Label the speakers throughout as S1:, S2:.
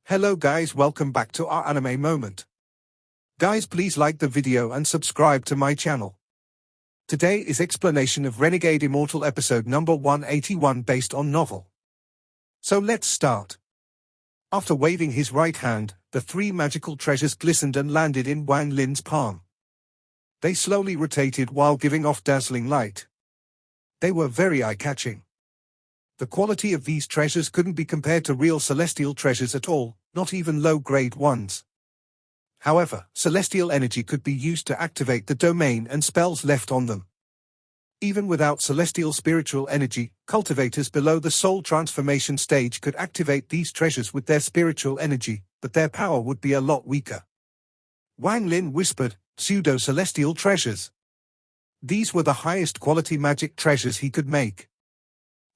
S1: Hello guys, welcome back to our anime moment. Guys, please like the video and subscribe to my channel. Today is explanation of Renegade Immortal episode number 181 based on novel. So let's start. After waving his right hand, the three magical treasures glistened and landed in Wang Lin's palm. They slowly rotated while giving off dazzling light. They were very eye-catching. The quality of these treasures couldn't be compared to real celestial treasures at all, not even low-grade ones. However, celestial energy could be used to activate the domain and spells left on them. Even without celestial spiritual energy, cultivators below the soul transformation stage could activate these treasures with their spiritual energy, but their power would be a lot weaker. Wang Lin whispered, "Pseudo-celestial treasures." These were the highest quality magic treasures he could make.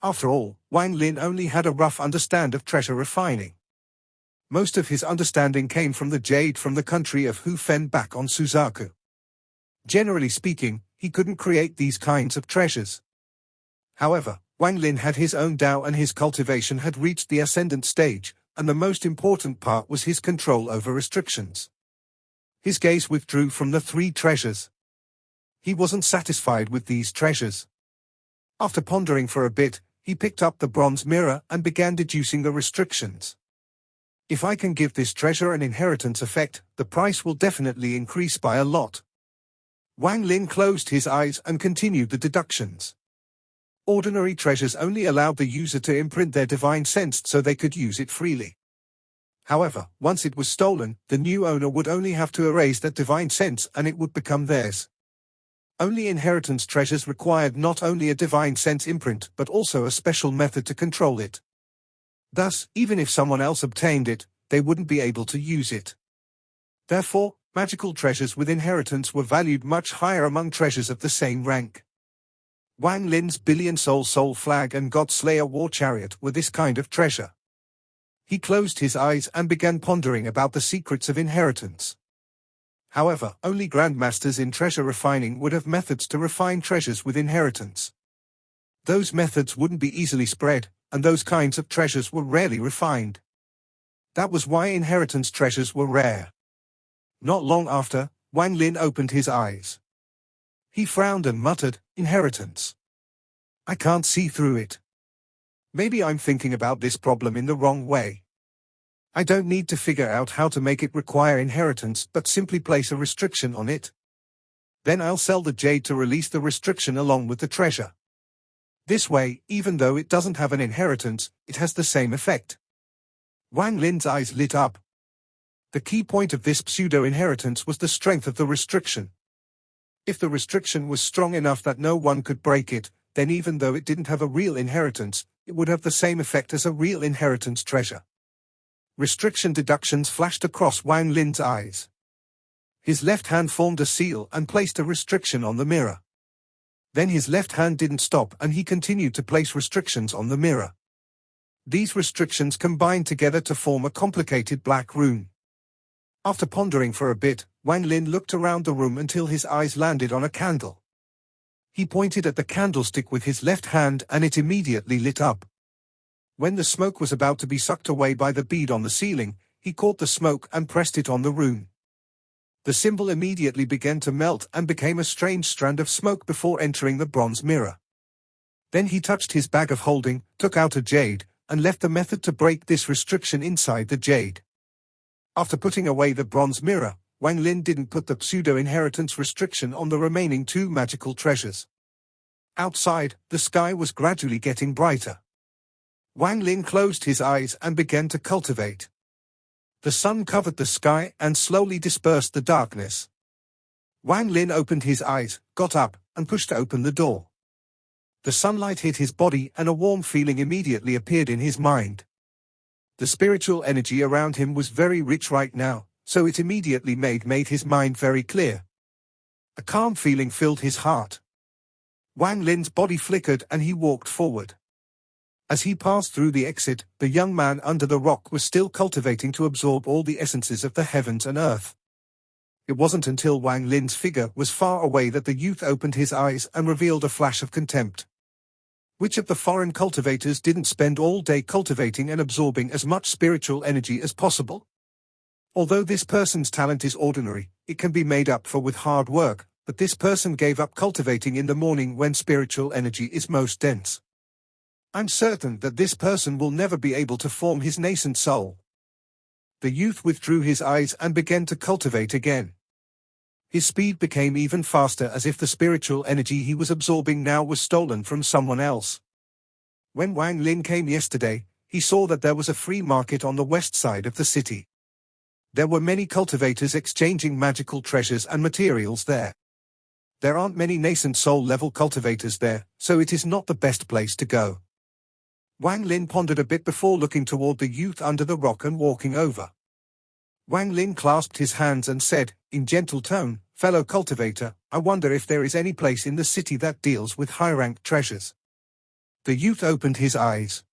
S1: After all, Wang Lin only had a rough understand of treasure refining. Most of his understanding came from the jade from the country of Hu Fen back on Suzaku. Generally speaking, he couldn't create these kinds of treasures. However, Wang Lin had his own Dao and his cultivation had reached the ascendant stage, and the most important part was his control over restrictions. His gaze withdrew from the three treasures. He wasn't satisfied with these treasures. After pondering for a bit, he picked up the bronze mirror and began deducing the restrictions. If I can give this treasure an inheritance effect, the price will definitely increase by a lot. Wang Lin closed his eyes and continued the deductions. Ordinary treasures only allowed the user to imprint their divine sense so they could use it freely. However, once it was stolen, the new owner would only have to erase that divine sense and it would become theirs. Only inheritance treasures required not only a divine sense imprint but also a special method to control it. Thus, even if someone else obtained it, they wouldn't be able to use it. Therefore, magical treasures with inheritance were valued much higher among treasures of the same rank. Wang Lin's Billion Soul Flag and God Slayer War Chariot were this kind of treasure. He closed his eyes and began pondering about the secrets of inheritance. However, only grandmasters in treasure refining would have methods to refine treasures with inheritance. Those methods wouldn't be easily spread, and those kinds of treasures were rarely refined. That was why inheritance treasures were rare. Not long after, Wang Lin opened his eyes. He frowned and muttered, "Inheritance. I can't see through it. Maybe I'm thinking about this problem in the wrong way. I don't need to figure out how to make it require inheritance but simply place a restriction on it. Then I'll sell the jade to release the restriction along with the treasure. This way, even though it doesn't have an inheritance, it has the same effect." Wang Lin's eyes lit up. The key point of this pseudo-inheritance was the strength of the restriction. If the restriction was strong enough that no one could break it, then even though it didn't have a real inheritance, it would have the same effect as a real inheritance treasure. Restriction deductions flashed across Wang Lin's eyes. His left hand formed a seal and placed a restriction on the mirror. Then his left hand didn't stop and he continued to place restrictions on the mirror. These restrictions combined together to form a complicated black rune. After pondering for a bit, Wang Lin looked around the room until his eyes landed on a candle. He pointed at the candlestick with his left hand and it immediately lit up. When the smoke was about to be sucked away by the bead on the ceiling, he caught the smoke and pressed it on the rune. The symbol immediately began to melt and became a strange strand of smoke before entering the bronze mirror. Then he touched his bag of holding, took out a jade, and left the method to break this restriction inside the jade. After putting away the bronze mirror, Wang Lin didn't put the pseudo-inheritance restriction on the remaining two magical treasures. Outside, the sky was gradually getting brighter. Wang Lin closed his eyes and began to cultivate. The sun covered the sky and slowly dispersed the darkness. Wang Lin opened his eyes, got up, and pushed open the door. The sunlight hit his body and a warm feeling immediately appeared in his mind. The spiritual energy around him was very rich right now, so it immediately made his mind very clear. A calm feeling filled his heart. Wang Lin's body flickered and he walked forward. As he passed through the exit, the young man under the rock was still cultivating to absorb all the essences of the heavens and earth. It wasn't until Wang Lin's figure was far away that the youth opened his eyes and revealed a flash of contempt. Which of the foreign cultivators didn't spend all day cultivating and absorbing as much spiritual energy as possible? Although this person's talent is ordinary, it can be made up for with hard work, but this person gave up cultivating in the morning when spiritual energy is most dense. I'm certain that this person will never be able to form his nascent soul. The youth withdrew his eyes and began to cultivate again. His speed became even faster, as if the spiritual energy he was absorbing now was stolen from someone else. When Wang Lin came yesterday, he saw that there was a free market on the west side of the city. There were many cultivators exchanging magical treasures and materials there. There aren't many nascent soul-level cultivators there, so it is not the best place to go. Wang Lin pondered a bit before looking toward the youth under the rock and walking over. Wang Lin clasped his hands and said, in gentle tone, "Fellow cultivator, I wonder if there is any place in the city that deals with high-ranked treasures." The youth opened his eyes.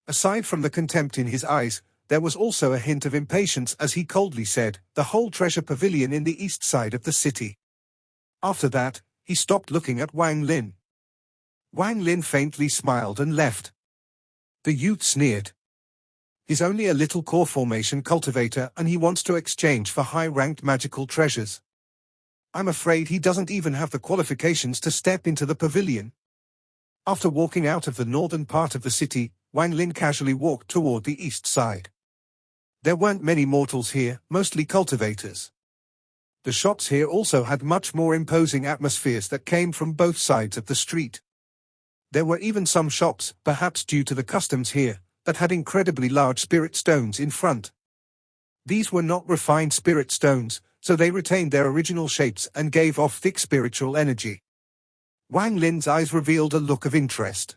S1: Aside from the contempt in his eyes, there was also a hint of impatience as he coldly said, "The whole treasure pavilion in the east side of the city." After that, he stopped looking at Wang Lin. Wang Lin faintly smiled and left. The youth sneered. He's only a little core formation cultivator and he wants to exchange for high-ranked magical treasures. I'm afraid he doesn't even have the qualifications to step into the pavilion. After walking out of the northern part of the city, Wang Lin casually walked toward the east side. There weren't many mortals here, mostly cultivators. The shops here also had much more imposing atmospheres that came from both sides of the street. There were even some shops, perhaps due to the customs here, that had incredibly large spirit stones in front. These were not refined spirit stones, so they retained their original shapes and gave off thick spiritual energy. Wang Lin's eyes revealed a look of interest.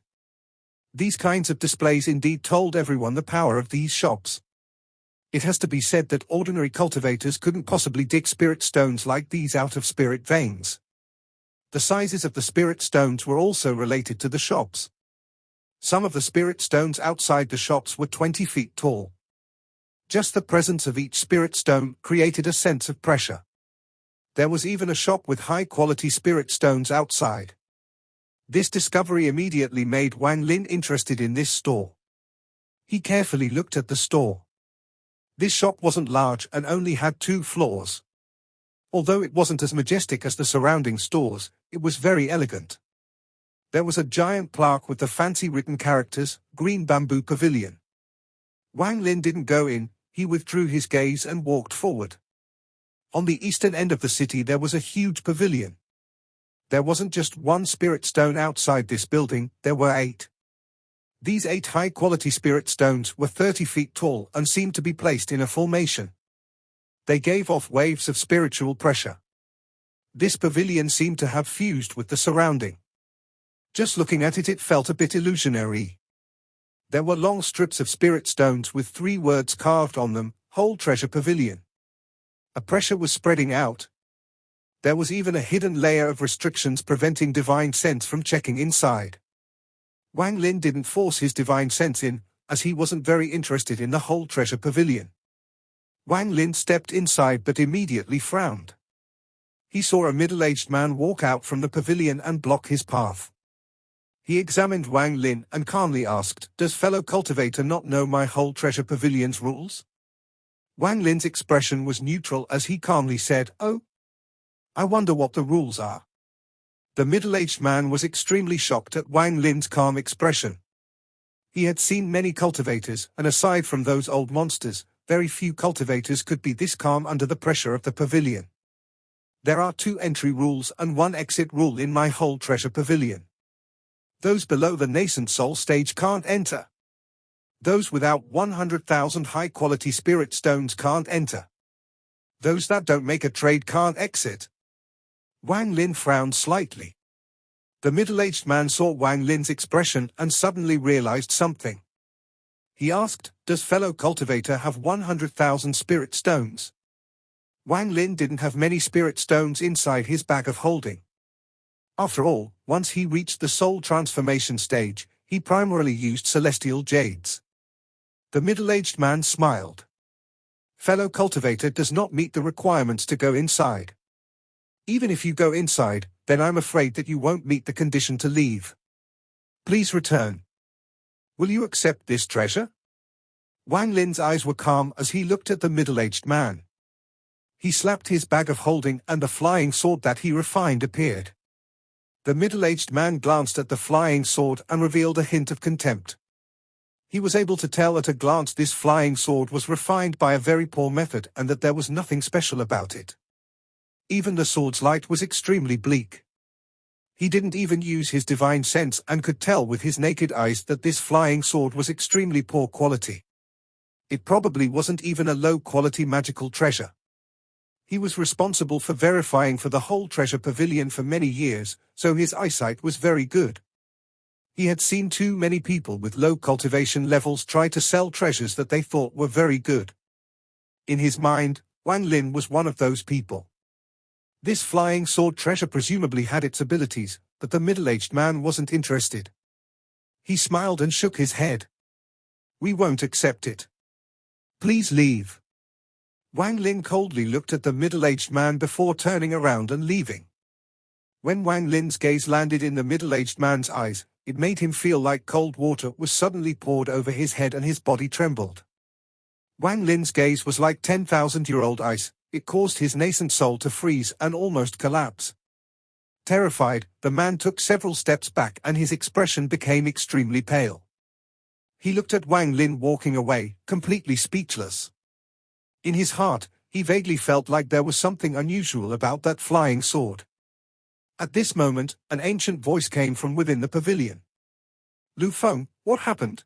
S1: These kinds of displays indeed told everyone the power of these shops. It has to be said that ordinary cultivators couldn't possibly dig spirit stones like these out of spirit veins. The sizes of the spirit stones were also related to the shops. Some of the spirit stones outside the shops were 20 feet tall. Just the presence of each spirit stone created a sense of pressure. There was even a shop with high-quality spirit stones outside. This discovery immediately made Wang Lin interested in this store. He carefully looked at the store. This shop wasn't large and only had 2 floors. Although it wasn't as majestic as the surrounding stores, it was very elegant. There was a giant plaque with the fancy written characters, "Green Bamboo Pavilion." Wang Lin didn't go in, he withdrew his gaze and walked forward. On the eastern end of the city there was a huge pavilion. There wasn't just one spirit stone outside this building, there were 8. These 8 high-quality spirit stones were 30 feet tall and seemed to be placed in a formation. They gave off waves of spiritual pressure. This pavilion seemed to have fused with the surrounding. Just looking at it, it felt a bit illusionary. There were long strips of spirit stones with 3 words carved on them, "Whole Treasure Pavilion." A pressure was spreading out. There was even a hidden layer of restrictions preventing divine sense from checking inside. Wang Lin didn't force his divine sense in, as he wasn't very interested in the Whole Treasure Pavilion. Wang Lin stepped inside but immediately frowned. He saw a middle-aged man walk out from the pavilion and block his path. He examined Wang Lin and calmly asked, "Does fellow cultivator not know my Whole Treasure Pavilion's rules?" Wang Lin's expression was neutral as he calmly said, "Oh, I wonder what the rules are." The middle-aged man was extremely shocked at Wang Lin's calm expression. He had seen many cultivators, and aside from those old monsters, very few cultivators could be this calm under the pressure of the pavilion. "There are 2 entry rules and 1 exit rule in my Whole Treasure Pavilion. Those below the nascent soul stage can't enter. Those without 100,000 high-quality spirit stones can't enter. Those that don't make a trade can't exit." Wang Lin frowned slightly. The middle-aged man saw Wang Lin's expression and suddenly realized something. He asked, "Does fellow cultivator have 100,000 spirit stones?" Wang Lin didn't have many spirit stones inside his bag of holding. After all, once he reached the soul transformation stage, he primarily used celestial jades. The middle-aged man smiled. "Fellow cultivator does not meet the requirements to go inside. Even if you go inside, then I'm afraid that you won't meet the condition to leave." Please return. Will you accept this treasure? Wang Lin's eyes were calm as he looked at the middle-aged man. He slapped his bag of holding and the flying sword that he refined appeared. The middle-aged man glanced at the flying sword and revealed a hint of contempt. He was able to tell at a glance this flying sword was refined by a very poor method and that there was nothing special about it. Even the sword's light was extremely bleak. He didn't even use his divine sense and could tell with his naked eyes that this flying sword was extremely poor quality. It probably wasn't even a low-quality magical treasure. He was responsible for verifying for the whole treasure pavilion for many years, so his eyesight was very good. He had seen too many people with low cultivation levels try to sell treasures that they thought were very good. In his mind, Wang Lin was one of those people. This flying sword treasure presumably had its abilities, but the middle-aged man wasn't interested. He smiled and shook his head. We won't accept it. Please leave. Wang Lin coldly looked at the middle-aged man before turning around and leaving. When Wang Lin's gaze landed in the middle-aged man's eyes, it made him feel like cold water was suddenly poured over his head and his body trembled. Wang Lin's gaze was like 10,000-year-old ice. It caused his nascent soul to freeze and almost collapse. Terrified, the man took several steps back and his expression became extremely pale. He looked at Wang Lin walking away, completely speechless. In his heart, he vaguely felt like there was something unusual about that flying sword. At this moment, an ancient voice came from within the pavilion. Lu Feng, what happened?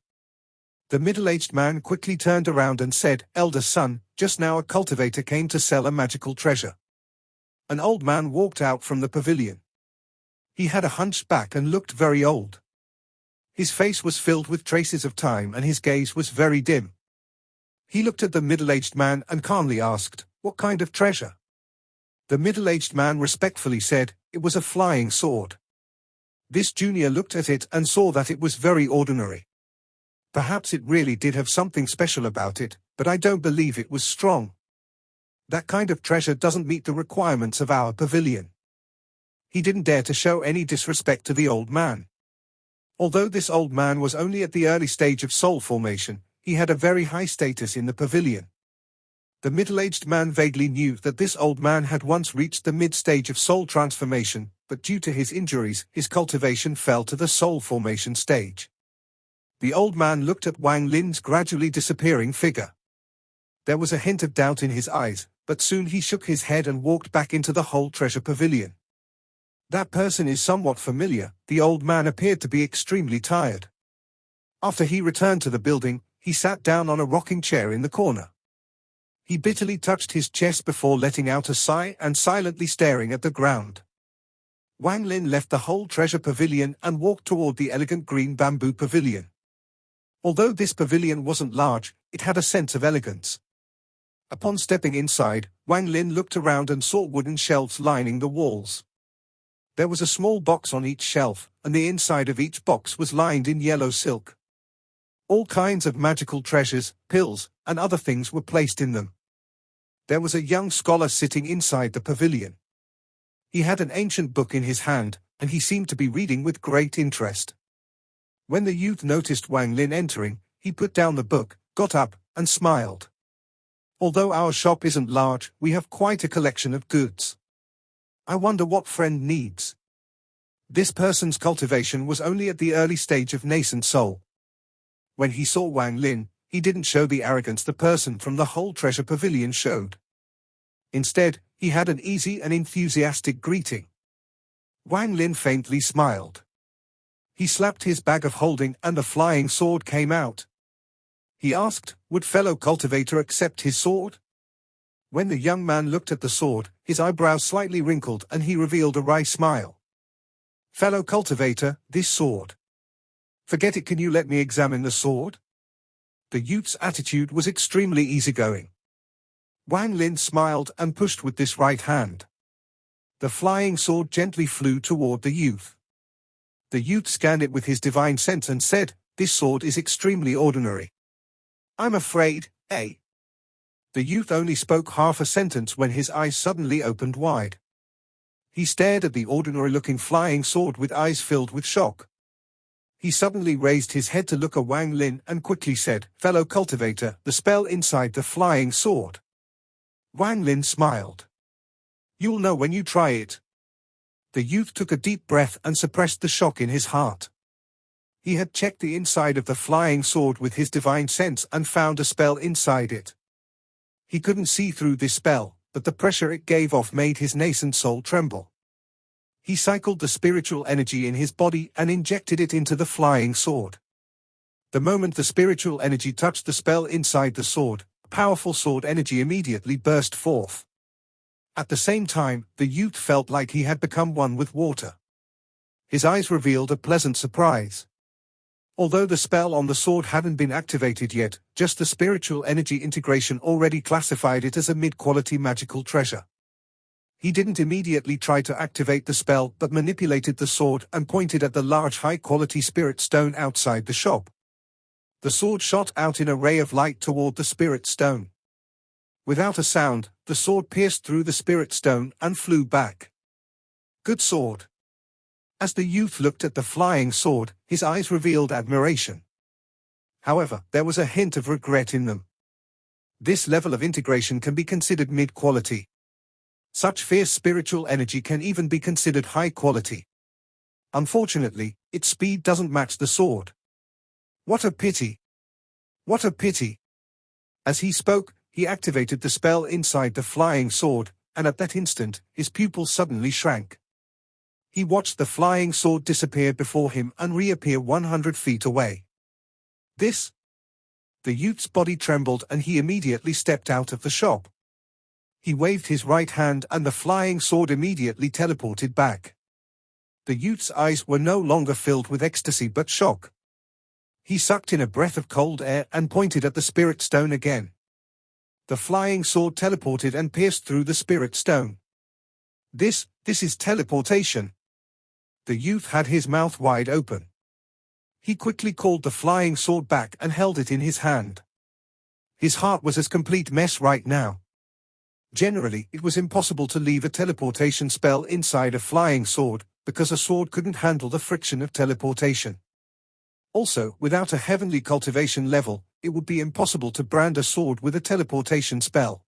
S1: The middle-aged man quickly turned around and said, Elder son, just now a cultivator came to sell a magical treasure. An old man walked out from the pavilion. He had a hunched back and looked very old. His face was filled with traces of time and his gaze was very dim. He looked at the middle-aged man and calmly asked, what kind of treasure? The middle-aged man respectfully said, it was a flying sword. This junior looked at it and saw that it was very ordinary. Perhaps it really did have something special about it, but I don't believe it was strong. That kind of treasure doesn't meet the requirements of our pavilion. He didn't dare to show any disrespect to the old man. Although this old man was only at the early stage of soul formation, he had a very high status in the pavilion. The middle-aged man vaguely knew that this old man had once reached the mid-stage of soul transformation, but due to his injuries, his cultivation fell to the soul formation stage. The old man looked at Wang Lin's gradually disappearing figure. There was a hint of doubt in his eyes, but soon he shook his head and walked back into the whole treasure pavilion. That person is somewhat familiar. The old man appeared to be extremely tired. After he returned to the building, he sat down on a rocking chair in the corner. He bitterly touched his chest before letting out a sigh and silently staring at the ground. Wang Lin left the whole treasure pavilion and walked toward the elegant green bamboo pavilion. Although this pavilion wasn't large, it had a sense of elegance. Upon stepping inside, Wang Lin looked around and saw wooden shelves lining the walls. There was a small box on each shelf, and the inside of each box was lined in yellow silk. All kinds of magical treasures, pills, and other things were placed in them. There was a young scholar sitting inside the pavilion. He had an ancient book in his hand, and he seemed to be reading with great interest. When the youth noticed Wang Lin entering, he put down the book, got up, and smiled. Although our shop isn't large, we have quite a collection of goods. I wonder what friend needs. This person's cultivation was only at the early stage of nascent soul. When he saw Wang Lin, he didn't show the arrogance the person from the whole treasure pavilion showed. Instead, he had an easy and enthusiastic greeting. Wang Lin faintly smiled. He slapped his bag of holding and the flying sword came out. He asked, would fellow cultivator accept his sword? When the young man looked at the sword, his eyebrows slightly wrinkled and he revealed a wry smile. Fellow cultivator, this sword. Forget it, can you let me examine the sword? The youth's attitude was extremely easygoing. Wang Lin smiled and pushed with this right hand. The flying sword gently flew toward the youth. The youth scanned it with his divine sense and said, this sword is extremely ordinary. I'm afraid, eh? The youth only spoke half a sentence when his eyes suddenly opened wide. He stared at the ordinary-looking flying sword with eyes filled with shock. He suddenly raised his head to look at Wang Lin and quickly said, "Fellow cultivator, the spell inside the flying sword." Wang Lin smiled. "You'll know when you try it." The youth took a deep breath and suppressed the shock in his heart. He had checked the inside of the flying sword with his divine sense and found a spell inside it. He couldn't see through this spell, but the pressure it gave off made his nascent soul tremble. He cycled the spiritual energy in his body and injected it into the flying sword. The moment the spiritual energy touched the spell inside the sword, powerful sword energy immediately burst forth. At the same time, the youth felt like he had become one with water. His eyes revealed a pleasant surprise. Although the spell on the sword hadn't been activated yet, just the spiritual energy integration already classified it as a mid-quality magical treasure. He didn't immediately try to activate the spell but manipulated the sword and pointed at the large high-quality spirit stone outside the shop. The sword shot out in a ray of light toward the spirit stone. Without a sound, the sword pierced through the spirit stone and flew back. "Good sword." As the youth looked at the flying sword, his eyes revealed admiration. However, there was a hint of regret in them. This level of integration can be considered mid-quality. Such fierce spiritual energy can even be considered high quality. Unfortunately, its speed doesn't match the sword. What a pity! What a pity! As he spoke, he activated the spell inside the flying sword, and at that instant, his pupils suddenly shrank. He watched the flying sword disappear before him and reappear 100 feet away. This? The youth's body trembled and he immediately stepped out of the shop. He waved his right hand and the flying sword immediately teleported back. The youth's eyes were no longer filled with ecstasy but shock. He sucked in a breath of cold air and pointed at the spirit stone again. The flying sword teleported and pierced through the spirit stone. This is teleportation. The youth had his mouth wide open. He quickly called the flying sword back and held it in his hand. His heart was a complete mess right now. Generally, it was impossible to leave a teleportation spell inside a flying sword, because a sword couldn't handle the friction of teleportation. Also, without a heavenly cultivation level, it would be impossible to brand a sword with a teleportation spell.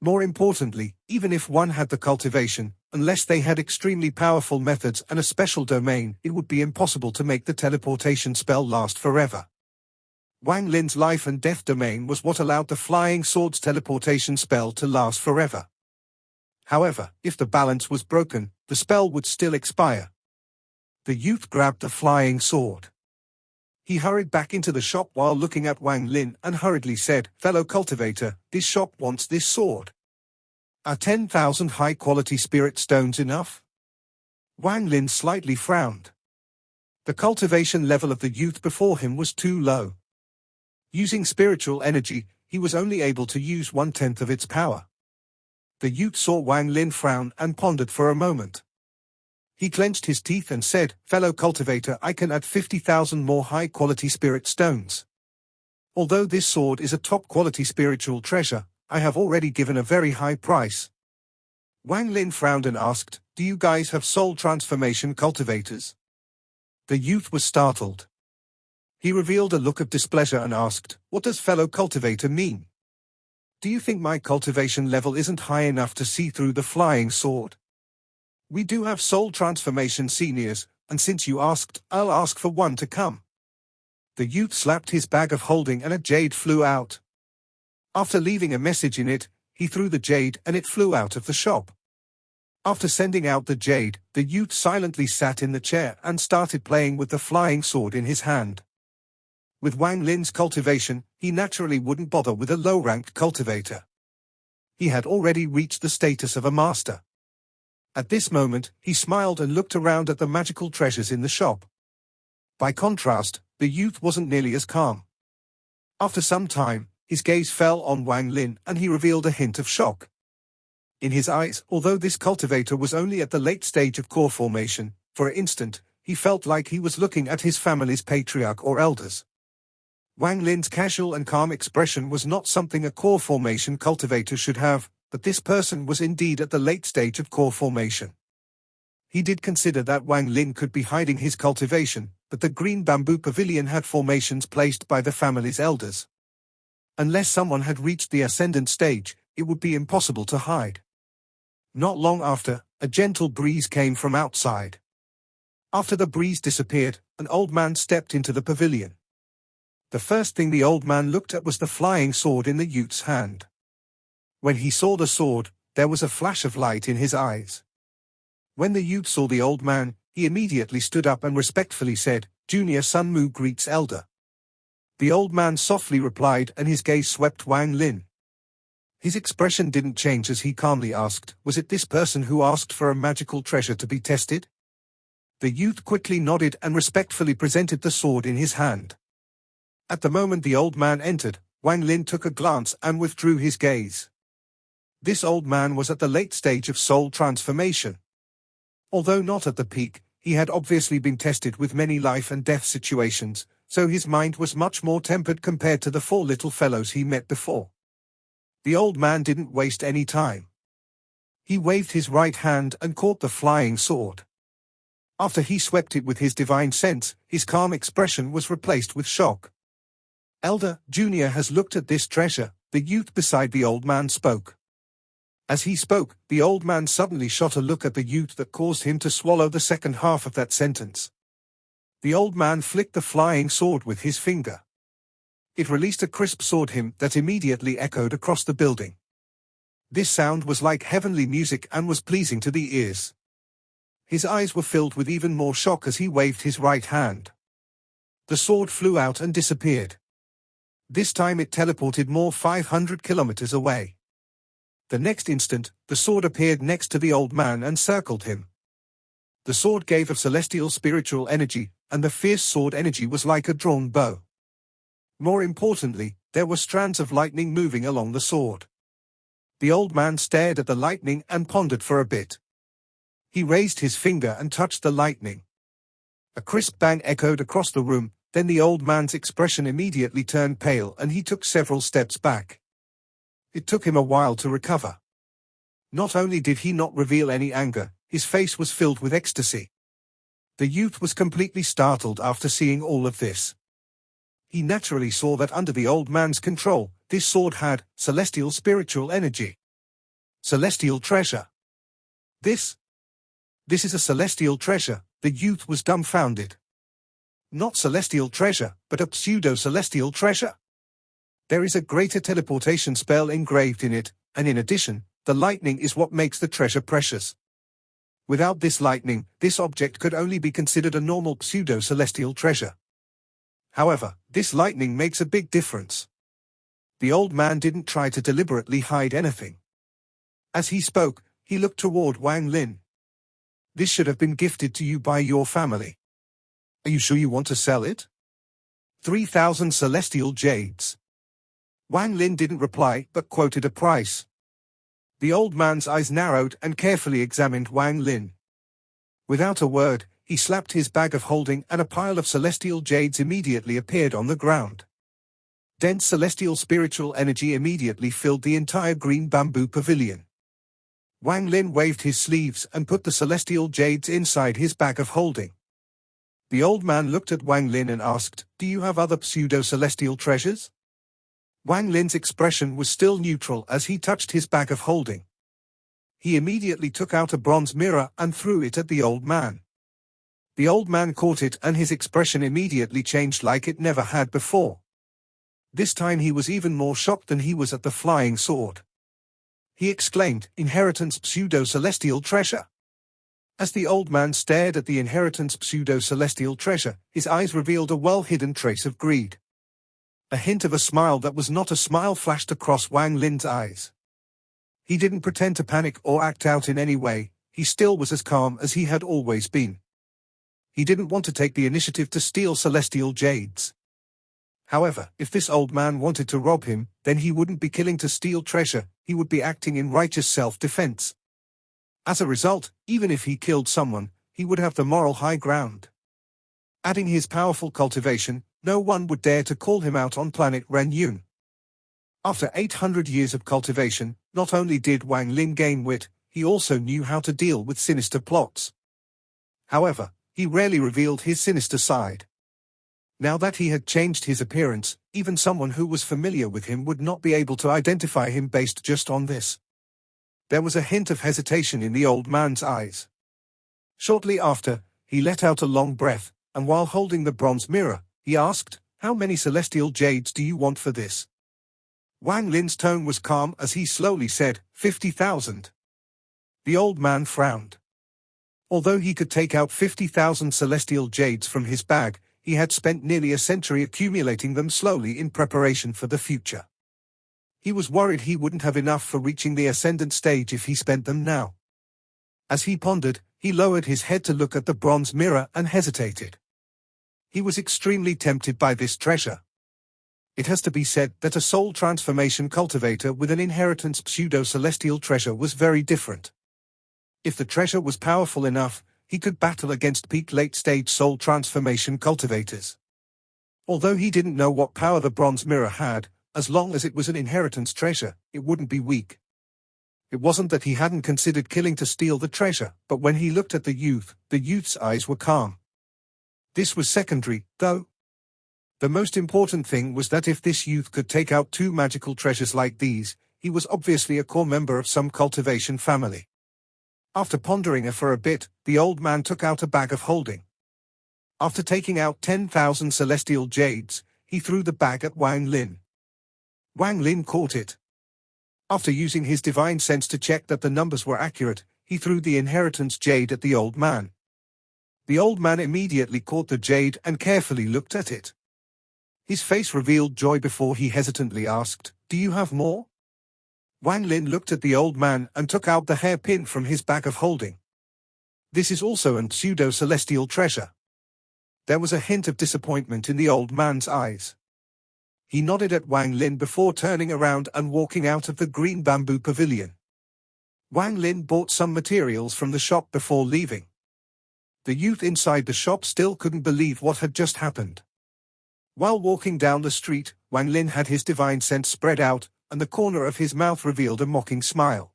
S1: More importantly, even if one had the cultivation, unless they had extremely powerful methods and a special domain, it would be impossible to make the teleportation spell last forever. Wang Lin's life and death domain was what allowed the flying sword's teleportation spell to last forever. However, if the balance was broken, the spell would still expire. The youth grabbed the flying sword. He hurried back into the shop while looking at Wang Lin and hurriedly said, "Fellow cultivator, this shop wants this sword. Are 10,000 high-quality spirit stones enough?" Wang Lin slightly frowned. The cultivation level of the youth before him was too low. Using spiritual energy, he was only able to use 1/10 of its power. The youth saw Wang Lin frown and pondered for a moment. He clenched his teeth and said, "Fellow cultivator, I can add 50,000 more high-quality spirit stones. Although this sword is a top-quality spiritual treasure, I have already given a very high price." Wang Lin frowned and asked, "Do you guys have soul transformation cultivators?" The youth was startled. He revealed a look of displeasure and asked, "What does fellow cultivator mean? Do you think my cultivation level isn't high enough to see through the flying sword? We do have soul transformation seniors, and since you asked, I'll ask for one to come." The youth slapped his bag of holding and a jade flew out. After leaving a message in it, he threw the jade and it flew out of the shop. After sending out the jade, the youth silently sat in the chair and started playing with the flying sword in his hand. With Wang Lin's cultivation, he naturally wouldn't bother with a low-ranked cultivator. He had already reached the status of a master. At this moment, he smiled and looked around at the magical treasures in the shop. By contrast, the youth wasn't nearly as calm. After some time, his gaze fell on Wang Lin and he revealed a hint of shock. In his eyes, although this cultivator was only at the late stage of core formation, for an instant, he felt like he was looking at his family's patriarch or elders. Wang Lin's casual and calm expression was not something a core formation cultivator should have, but this person was indeed at the late stage of core formation. He did consider that Wang Lin could be hiding his cultivation, but the green bamboo pavilion had formations placed by the family's elders. Unless someone had reached the ascendant stage, it would be impossible to hide. Not long after, a gentle breeze came from outside. After the breeze disappeared, an old man stepped into the pavilion. The first thing the old man looked at was the flying sword in the youth's hand. When he saw the sword, there was a flash of light in his eyes. When the youth saw the old man, he immediately stood up and respectfully said, "Junior Sun Mu greets elder." The old man softly replied, and his gaze swept Wang Lin. His expression didn't change as he calmly asked, "Was it this person who asked for a magical treasure to be tested?" The youth quickly nodded and respectfully presented the sword in his hand. At the moment the old man entered, Wang Lin took a glance and withdrew his gaze. This old man was at the late stage of soul transformation. Although not at the peak, he had obviously been tested with many life and death situations, so his mind was much more tempered compared to the four little fellows he met before. The old man didn't waste any time. He waved his right hand and caught the flying sword. After he swept it with his divine sense, his calm expression was replaced with shock. "Elder, Junior has looked at this treasure," the youth beside the old man spoke. As he spoke, the old man suddenly shot a look at the youth that caused him to swallow the second half of that sentence. The old man flicked the flying sword with his finger. It released a crisp sword hymn that immediately echoed across the building. This sound was like heavenly music and was pleasing to the ears. His eyes were filled with even more shock as he waved his right hand. The sword flew out and disappeared. This time it teleported more 500 kilometers away. The next instant, the sword appeared next to the old man and circled him. The sword gave of celestial spiritual energy, and the fierce sword energy was like a drawn bow. More importantly, there were strands of lightning moving along the sword. The old man stared at the lightning and pondered for a bit. He raised his finger and touched the lightning. A crisp bang echoed across the room, then the old man's expression immediately turned pale and he took several steps back. It took him a while to recover. Not only did he not reveal any anger, his face was filled with ecstasy. The youth was completely startled after seeing all of this. He naturally saw that under the old man's control, this sword had celestial spiritual energy. Celestial treasure. This is a celestial treasure, the youth was dumbfounded. Not celestial treasure, but a pseudo-celestial treasure. There is a greater teleportation spell engraved in it, and in addition, the lightning is what makes the treasure precious. Without this lightning, this object could only be considered a normal pseudo-celestial treasure. However, this lightning makes a big difference. The old man didn't try to deliberately hide anything. As he spoke, he looked toward Wang Lin. "This should have been gifted to you by your family. Are you sure you want to sell it?" 3,000 celestial jades. Wang Lin didn't reply, but quoted a price. The old man's eyes narrowed and carefully examined Wang Lin. Without a word, he slapped his bag of holding and a pile of celestial jades immediately appeared on the ground. Dense celestial spiritual energy immediately filled the entire green bamboo pavilion. Wang Lin waved his sleeves and put the celestial jades inside his bag of holding. The old man looked at Wang Lin and asked, "Do you have other pseudo-celestial treasures?" Wang Lin's expression was still neutral as he touched his bag of holding. He immediately took out a bronze mirror and threw it at the old man. The old man caught it and his expression immediately changed like it never had before. This time he was even more shocked than he was at the flying sword. He exclaimed, "Inheritance pseudo-celestial treasure." As the old man stared at the inheritance pseudo-celestial treasure, his eyes revealed a well-hidden trace of greed. A hint of a smile that was not a smile flashed across Wang Lin's eyes. He didn't pretend to panic or act out in any way, he still was as calm as he had always been. He didn't want to take the initiative to steal celestial jades. However, if this old man wanted to rob him, then he wouldn't be killing to steal treasure, he would be acting in righteous self-defense. As a result, even if he killed someone, he would have the moral high ground. Adding his powerful cultivation, no one would dare to call him out on planet Renyun. After 800 years of cultivation, not only did Wang Lin gain wit, he also knew how to deal with sinister plots. However, he rarely revealed his sinister side. Now that he had changed his appearance, even someone who was familiar with him would not be able to identify him based just on this. There was a hint of hesitation in the old man's eyes. Shortly after, he let out a long breath, and while holding the bronze mirror, he asked, "How many celestial jades do you want for this?" Wang Lin's tone was calm as he slowly said, 50,000. The old man frowned. Although he could take out 50,000 celestial jades from his bag, he had spent nearly a century accumulating them slowly in preparation for the future. He was worried he wouldn't have enough for reaching the ascendant stage if he spent them now. As he pondered, he lowered his head to look at the bronze mirror and hesitated. He was extremely tempted by this treasure. It has to be said that a soul transformation cultivator with an inheritance pseudo-celestial treasure was very different. If the treasure was powerful enough, he could battle against peak late-stage soul transformation cultivators. Although he didn't know what power the bronze mirror had, as long as it was an inheritance treasure, it wouldn't be weak. It wasn't that he hadn't considered killing to steal the treasure, but when he looked at the youth's eyes were calm. This was secondary, though. The most important thing was that if this youth could take out two magical treasures like these, he was obviously a core member of some cultivation family. After pondering for a bit, the old man took out a bag of holding. After taking out 10,000 celestial jades, he threw the bag at Wang Lin. Wang Lin caught it. After using his divine sense to check that the numbers were accurate, he threw the inheritance jade at the old man. The old man immediately caught the jade and carefully looked at it. His face revealed joy before he hesitantly asked, "Do you have more?" Wang Lin looked at the old man and took out the hairpin from his bag of holding. "This is also an pseudo-celestial treasure." There was a hint of disappointment in the old man's eyes. He nodded at Wang Lin before turning around and walking out of the green bamboo pavilion. Wang Lin bought some materials from the shop before leaving. The youth inside the shop still couldn't believe what had just happened. While walking down the street, Wang Lin had his divine sense spread out, and the corner of his mouth revealed a mocking smile.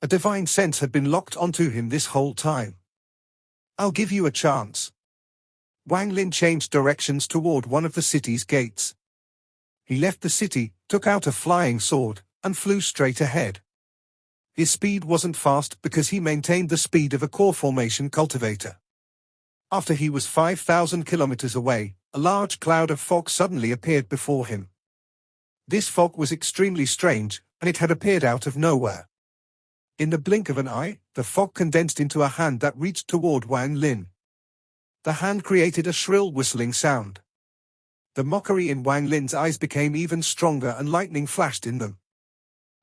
S1: A divine sense had been locked onto him this whole time. "I'll give you a chance." Wang Lin changed directions toward one of the city's gates. He left the city, took out a flying sword, and flew straight ahead. His speed wasn't fast because he maintained the speed of a core formation cultivator. After he was 5,000 kilometers away, a large cloud of fog suddenly appeared before him. This fog was extremely strange, and it had appeared out of nowhere. In the blink of an eye, the fog condensed into a hand that reached toward Wang Lin. The hand created a shrill whistling sound. The mockery in Wang Lin's eyes became even stronger and lightning flashed in them.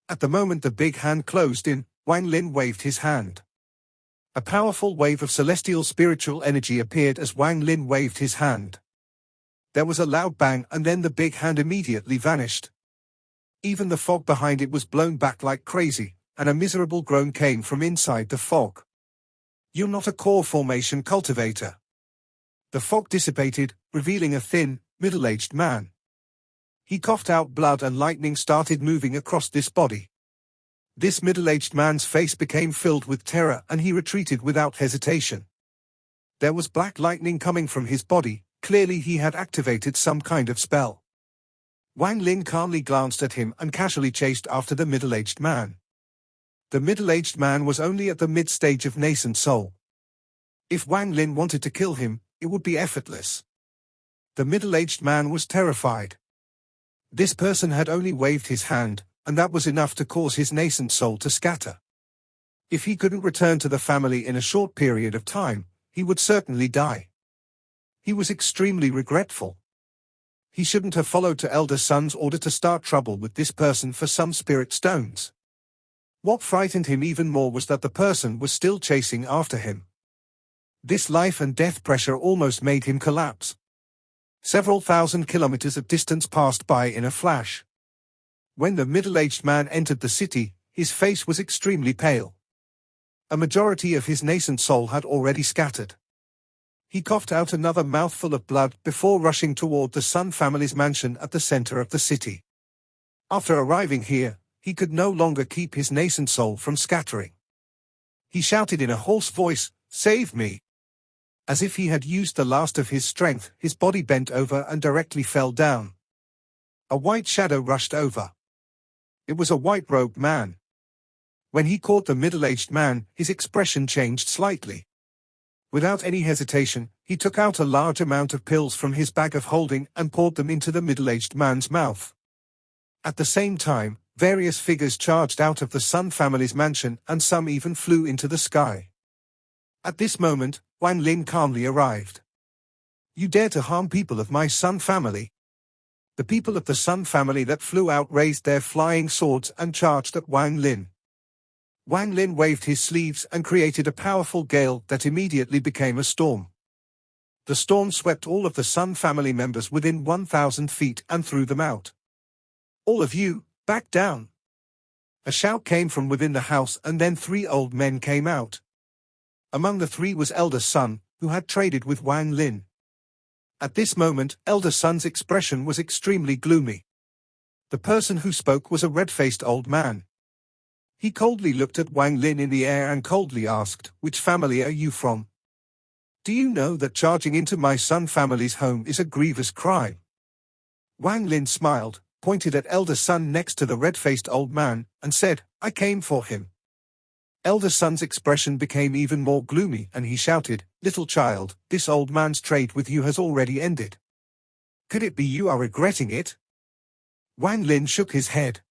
S1: At the moment the big hand closed in, Wang Lin waved his hand. A powerful wave of celestial spiritual energy appeared as Wang Lin waved his hand. There was a loud bang and then the big hand immediately vanished. Even the fog behind it was blown back like crazy, and a miserable groan came from inside the fog. "You're not a core formation cultivator." The fog dissipated, revealing a thin, middle-aged man. He coughed out blood and lightning started moving across this body. This middle-aged man's face became filled with terror and he retreated without hesitation. There was black lightning coming from his body, clearly he had activated some kind of spell. Wang Lin calmly glanced at him and casually chased after the middle-aged man. The middle-aged man was only at the mid-stage of nascent soul. If Wang Lin wanted to kill him, it would be effortless. The middle-aged man was terrified. This person had only waved his hand, and that was enough to cause his nascent soul to scatter. If he couldn't return to the family in a short period of time, he would certainly die. He was extremely regretful. He shouldn't have followed to elder son's order to start trouble with this person for some spirit stones. What frightened him even more was that the person was still chasing after him. This life and death pressure almost made him collapse. Several thousand kilometers of distance passed by in a flash. When the middle-aged man entered the city, his face was extremely pale. A majority of his nascent soul had already scattered. He coughed out another mouthful of blood before rushing toward the Sun family's mansion at the center of the city. After arriving here, he could no longer keep his nascent soul from scattering. He shouted in a hoarse voice, "Save me! As if he had used the last of his strength, his body bent over and directly fell down. A white shadow rushed over. It was a white-robed man. When he caught the middle-aged man, his expression changed slightly. Without any hesitation, he took out a large amount of pills from his bag of holding and poured them into the middle-aged man's mouth. At the same time, various figures charged out of the Sun family's mansion and some even flew into the sky. At this moment, Wang Lin calmly arrived. "You dare to harm people of my Sun family?" The people of the Sun family that flew out raised their flying swords and charged at Wang Lin. Wang Lin waved his sleeves and created a powerful gale that immediately became a storm. The storm swept all of the Sun family members within 1,000 feet and threw them out. "All of you, back down!" A shout came from within the house, and then 3 old men came out. Among the 3 was Elder Sun, who had traded with Wang Lin. At this moment, Elder Sun's expression was extremely gloomy. The person who spoke was a red-faced old man. He coldly looked at Wang Lin in the air and coldly asked, "Which family are you from? Do you know that charging into my Sun family's home is a grievous crime?" Wang Lin smiled, pointed at Elder Sun next to the red-faced old man, and said, "I came for him." Elder Sun's expression became even more gloomy and he shouted, "Little child, this old man's trade with you has already ended. Could it be you are regretting it?" Wang Lin shook his head.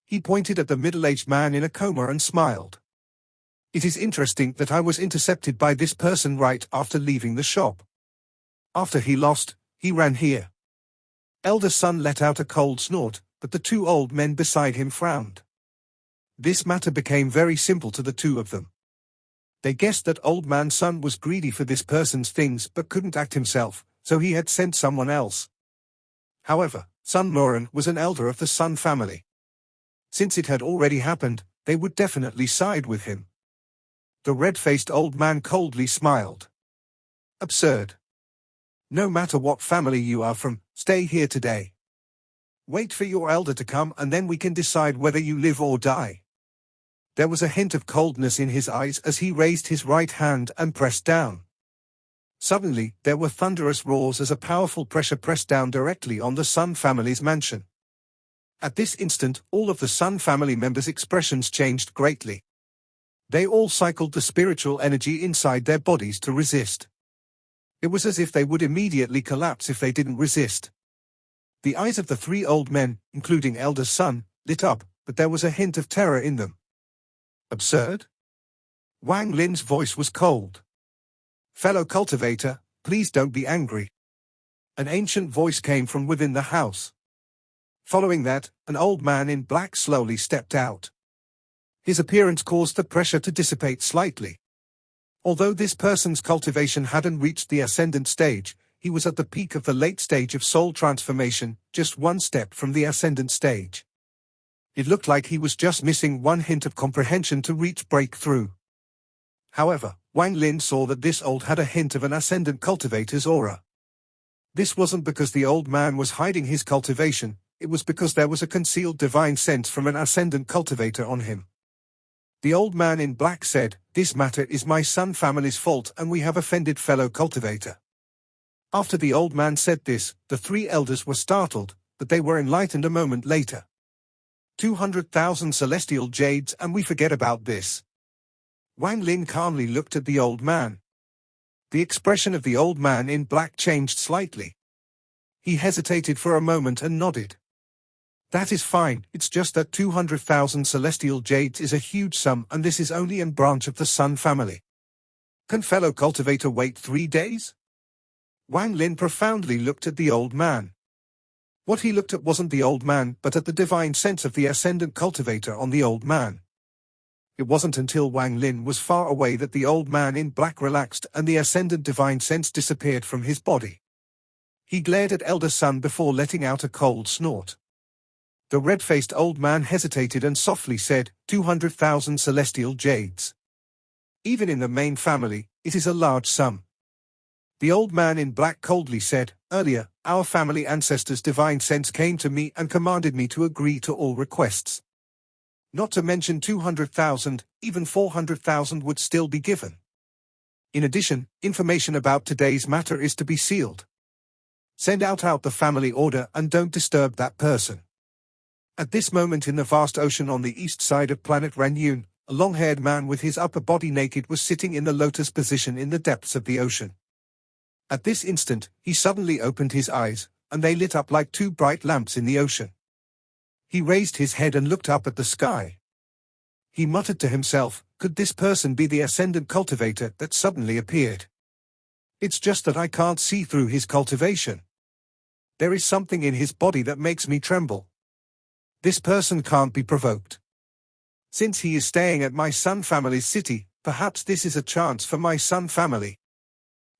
S1: He pointed at the middle-aged man in a coma and smiled. "It is interesting that I was intercepted by this person right after leaving the shop. After he lost, he ran here." Elder Sun let out a cold snort, but the 2 old men beside him frowned. This matter became very simple to the 2 of them. They guessed that Old Man Sun was greedy for this person's things but couldn't act himself, so he had sent someone else. However, Sun Moran was an elder of the Sun family. Since it had already happened, they would definitely side with him. The red-faced old man coldly smiled. "Absurd. No matter what family you are from, stay here today. Wait for your elder to come and then we can decide whether you live or die." There was a hint of coldness in his eyes as he raised his right hand and pressed down. Suddenly, there were thunderous roars as a powerful pressure pressed down directly on the Sun family's mansion. At this instant, all of the Sun family members' expressions changed greatly. They all cycled the spiritual energy inside their bodies to resist. It was as if they would immediately collapse if they didn't resist. The eyes of the 3 old men, including Elder Sun, lit up, but there was a hint of terror in them. "Absurd?" Wang Lin's voice was cold. "Fellow cultivator, please don't be angry." An ancient voice came from within the house. Following that, an old man in black slowly stepped out. His appearance caused the pressure to dissipate slightly. Although this person's cultivation hadn't reached the ascendant stage, he was at the peak of the late stage of soul transformation, just 1 step from the ascendant stage. It looked like he was just missing 1 hint of comprehension to reach breakthrough. However, Wang Lin saw that this old had a hint of an ascendant cultivator's aura. This wasn't because the old man was hiding his cultivation, it was because there was a concealed divine sense from an ascendant cultivator on him. The old man in black said, "This matter is my Sun family's fault and we have offended fellow cultivator." After the old man said this, the 3 elders were startled, but they were enlightened a moment later. 200,000 celestial jades and we forget about this. Wang Lin calmly looked at the old man. The expression of the old man in black changed slightly. He hesitated for a moment and nodded. "That is fine, it's just that 200,000 celestial jades is a huge sum and this is only a branch of the Sun family. Can fellow cultivator wait 3 days?" Wang Lin profoundly looked at the old man. What he looked at wasn't the old man but at the divine sense of the ascendant cultivator on the old man. It wasn't until Wang Lin was far away that the old man in black relaxed and the ascendant divine sense disappeared from his body. He glared at Elder Sun before letting out a cold snort. The red-faced old man hesitated and softly said, 200,000 celestial jades. Even in the main family, it is a large sum. The old man in black coldly said, "Earlier, our family ancestors' divine sense came to me and commanded me to agree to all requests. Not to mention 200,000, even 400,000 would still be given. In addition, information about today's matter is to be sealed. Send out the family order and don't disturb that person. At this moment in the vast ocean on the east side of planet Ranyun, a long-haired man with his upper body naked was sitting in the lotus position in the depths of the ocean. At this instant, he suddenly opened his eyes, and they lit up like two bright lamps in the ocean. He raised his head and looked up at the sky. He muttered to himself, could this person be the ascendant cultivator that suddenly appeared? It's just that I can't see through his cultivation. There is something in his body that makes me tremble. This person can't be provoked. Since he is staying at my son family's city, perhaps this is a chance for my son family.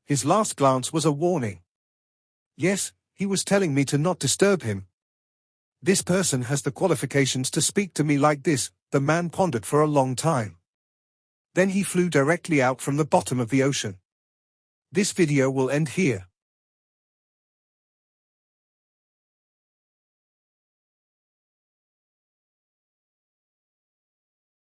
S1: His last glance was a warning. Yes, he was telling me to not disturb him. This person has the qualifications to speak to me like this, the man pondered for a long time. Then he flew directly out from the bottom of the ocean. This video will end here.